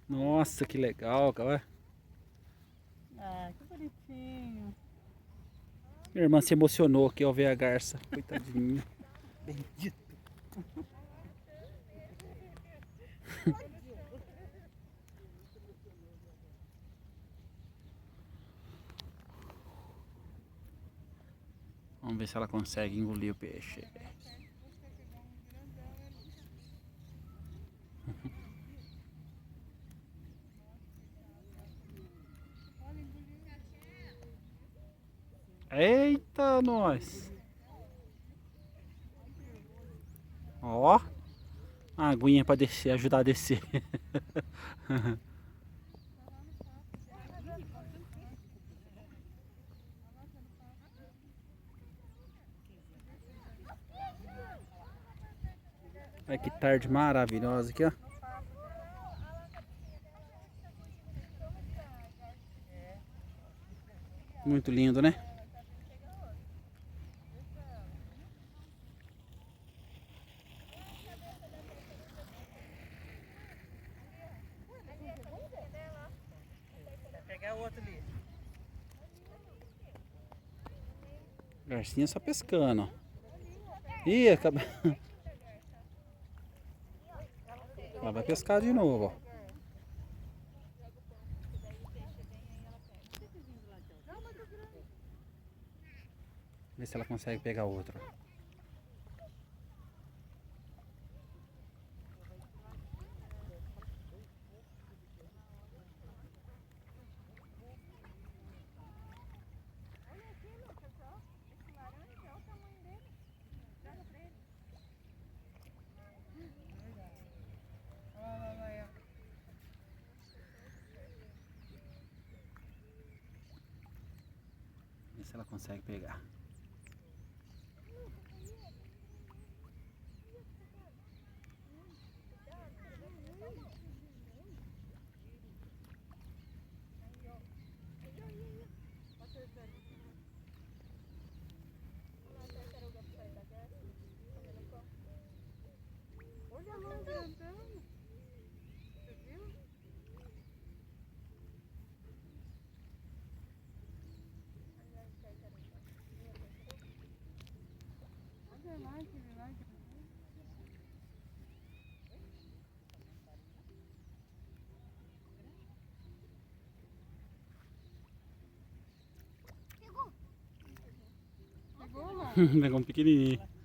Nossa, que legal, cara. Ah, que bonitinho. Minha irmã se emocionou aqui ao ver a garça. Coitadinha. Bendito. Vamos ver se ela consegue engolir o peixe. Eita, nós! Ó, a aguinha para descer, ajudar a descer. Olha que tarde maravilhosa aqui, ó. Muito lindo, né? Vai pegar o outro ali. Garcinha só pescando. Ih, acaba... Ela vai pescar de novo, ó. Vê se ela consegue pegar outro. Vê se ela consegue pegar. Olha lá o grandão. Você viu? Olha lá que milagre. Pegou lá? Pegou um pequenininho.